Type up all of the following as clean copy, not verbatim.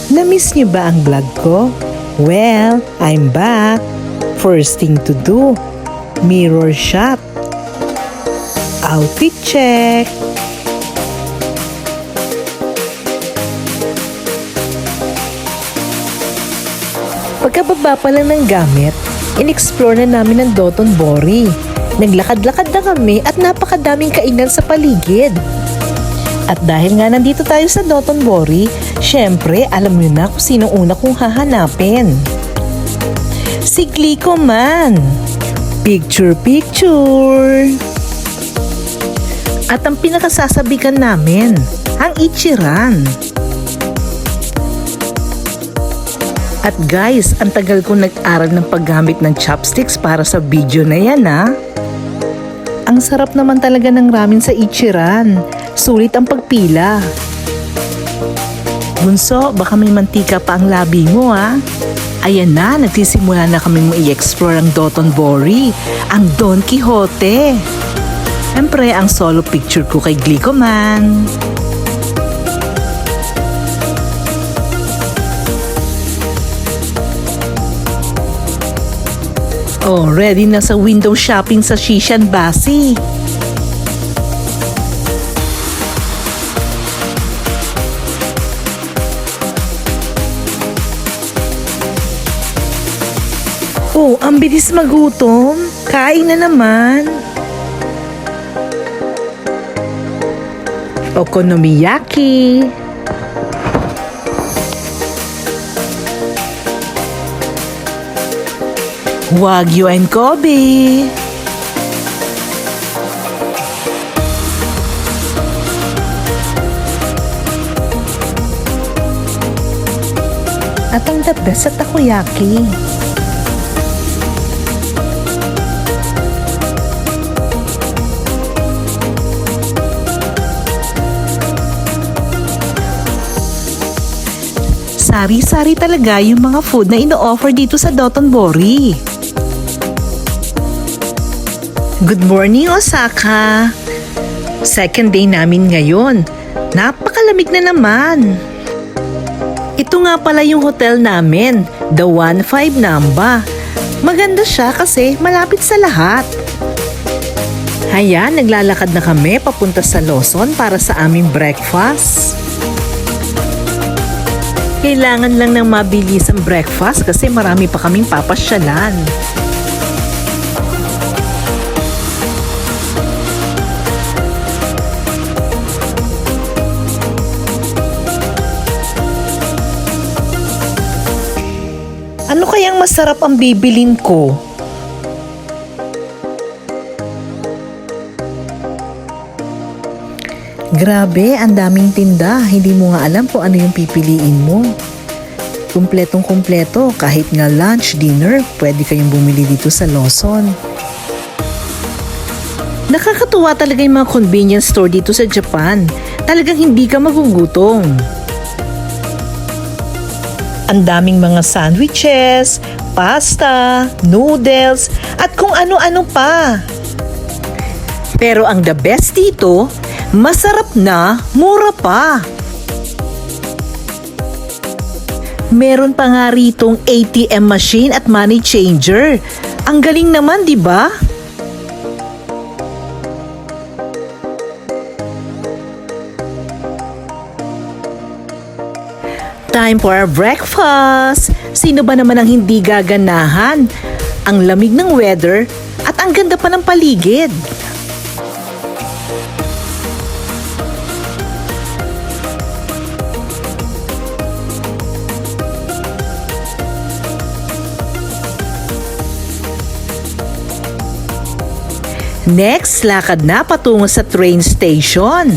Na-miss niyo ba ang vlog ko? Well, I'm back. First thing to do, mirror shot. Outfit check. Pagkababa pa lang ng gamit, in-explore na namin ang Dotonbori. Naglakad-lakad na kami at napakadaming kainan sa paligid. At dahil nga nandito tayo sa Dotonbori, syempre alam niyo na kung sino una kong hahanapin. Si Glico Man! Picture! At ang pinakasasabikan namin, ang Ichiran. At guys, ang tagal kong nag-aral ng paggamit ng chopsticks para sa video na yan ha. Ang sarap naman talaga ng ramen sa Ichiran. Sulit ang pagpila. Bunso, baka may mantika pa ang labi mo ha. Ayan na, nagsisimula na kaming ma-i-explore ang Dotonbori, ang Don Quixote. Siyempre, ang solo picture ko kay Glico Man. Oh, ready na sa window shopping sa Shishan Basi. Oh, ang bilis magutom. Kain na naman. Okonomiyaki. Wagyu and Kobe. At ang the best sa takoyaki. Sari-sari talaga yung mga food na ino-offer dito sa Dotonbori. Good morning, Osaka! Second day namin ngayon. Napakalamig na naman. Ito nga pala yung hotel namin, the 1-5 Namba. Maganda siya kasi malapit sa lahat. Ayan, naglalakad na kami papunta sa Lawson para sa aming breakfast. Kailangan lang ng mabilis ang breakfast kasi marami pa kaming papasyalan. Ano kayang masarap ang bibilin ko? Grabe, ang daming tinda. Hindi mo nga alam kung ano yung pipiliin mo. Kumpletong-kumpleto. Kahit nga lunch, dinner, pwede kayong bumili dito sa Lawson. Nakakatuwa talaga yung mga convenience store dito sa Japan. Talagang hindi ka magugutom. Ang daming mga sandwiches, pasta, noodles, at kung ano-ano pa. Pero ang the best dito, masarap na, mura pa. Meron pa nga ritong ATM machine at money changer. Ang galing naman, di ba? Time for our breakfast. Sino ba naman ang hindi gaganahan? Ang lamig ng weather at ang ganda pa ng paligid. Next, lakad na patungo sa train station.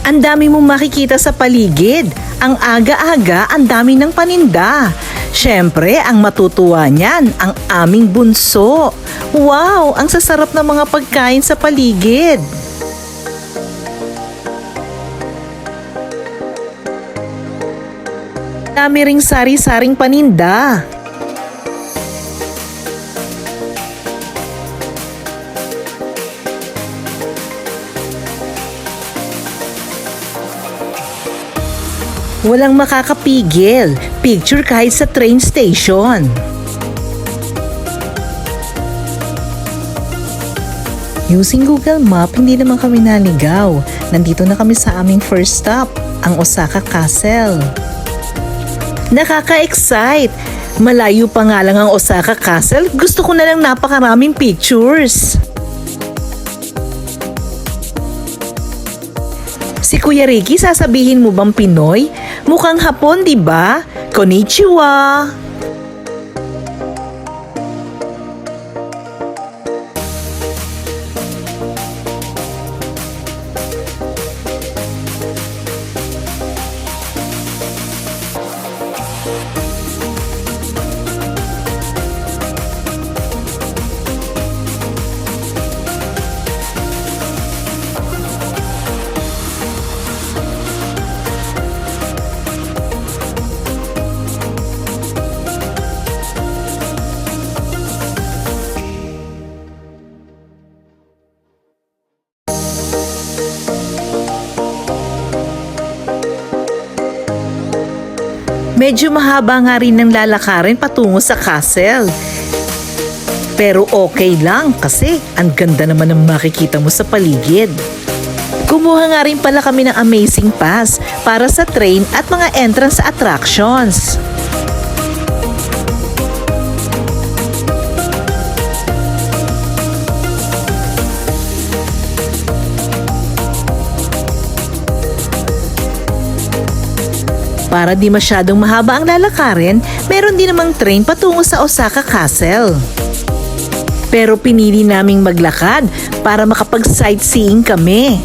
Ang dami mong makikita sa paligid. Ang aga-aga, ang dami ng paninda. Siyempre, ang matutuwa niyan, ang aming bunso. Wow, ang sasarap ng mga pagkain sa paligid. Dami ring sari-saring paninda. Walang makakapigil. Picture kahit sa train station. Using Google Map, hindi naman kami naligaw. Nandito na kami sa aming first stop, ang Osaka Castle. Nakaka-excite! Malayo pa nga lang ang Osaka Castle, gusto ko na lang napakaraming pictures. Si Kuya Ricky, sasabihin mo bang Pinoy? Mukhang Hapon, di ba? Konnichiwa! Medyo mahaba nga rin ng lalakarin patungo sa castle. Pero okay lang kasi ang ganda naman ng makikita mo sa paligid. Kumuha nga rin pala kami ng amazing pass para sa train at mga entrance attractions. Para di masyadong mahaba ang lalakarin, meron din namang train patungo sa Osaka Castle. Pero pinili naming maglakad para makapag-sightseeing kami.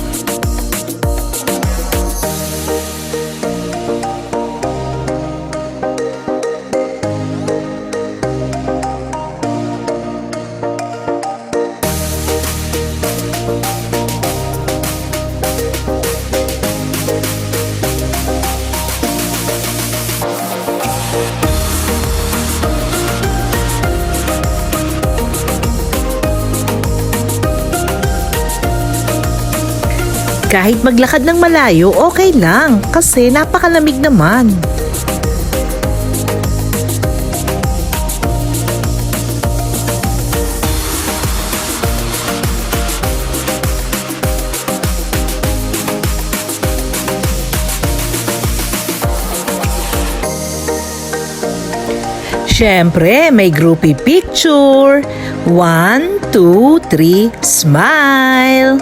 Kahit maglakad ng malayo, okay lang kasi napakalamig naman. Siyempre, may groupie picture. 1, 2, 3, smile!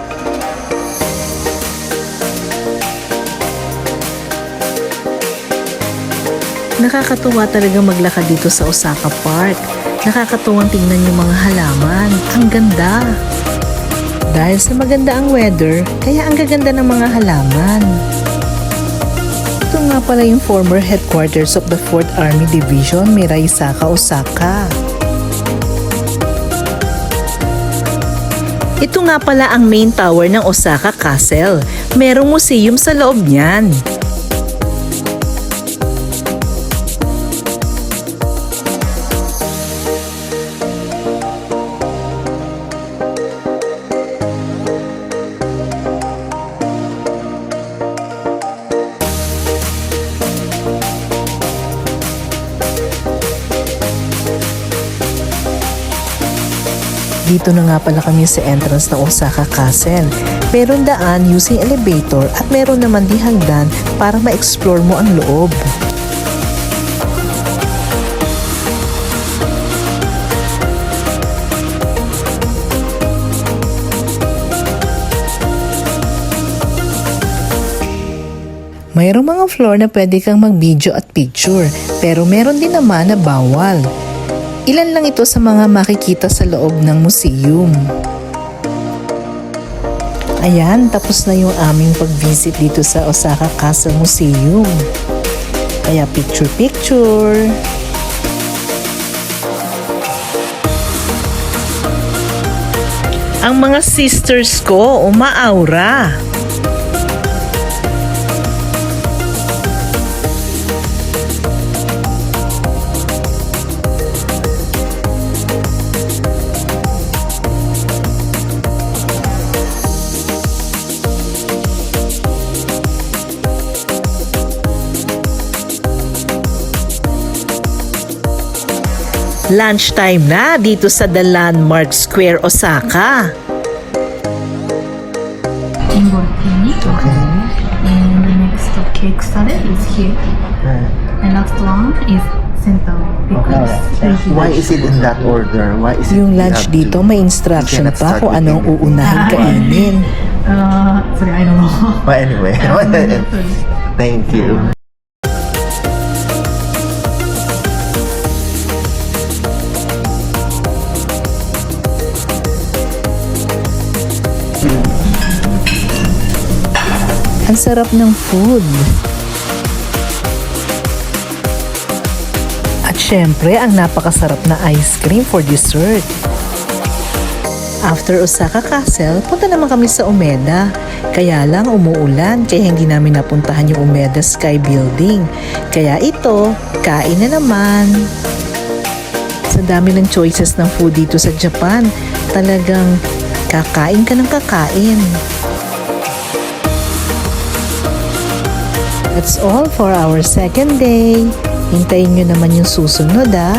Nakakatuwa talaga maglakad dito sa Osaka Park. Nakakatuwang tingnan yung mga halaman. Ang ganda. Dahil sa maganda ang weather, kaya ang gaganda ng mga halaman. Ito nga pala yung former headquarters of the 4th Army Division, Miraisaka, Osaka. Ito nga pala ang main tower ng Osaka Castle. Merong museum sa loob niyan. Dito na nga pala kami sa entrance ng Osaka Castle. Meron daan using elevator at meron naman di hagdan para ma-explore mo ang loob. Mayroong mga floor na pwede kang mag-video at picture, pero meron din naman na bawal. Ilan lang ito sa mga makikita sa loob ng museum. Ayan, tapos na yung aming pag-visit dito sa Osaka Castle Museum. Kaya picture-picture. Ang mga sisters ko umaaura. Lunchtime na dito sa The Landmark Square, Osaka. Ingolfini. Okay. And the next cake salad is here. And last one is center because Why is it in that order? Why is it Yung we lunch have dito to- may we instruction cannot pa start kung with anong dinner? uunahin kainin. sorry, I don't know. But anyway, thank you. Ang sarap ng food. At syempre, ang napakasarap na ice cream for dessert. After Osaka Castle, punta naman kami sa Umeda. Kaya lang umuulan, kaya hindi namin napuntahan yung Umeda Sky Building. Kaya ito, kain na naman. Sa dami ng choices ng food dito sa Japan, talagang kakain ka ng kakain. That's all for our second day. Hintayin nyo naman yung susunod, ah.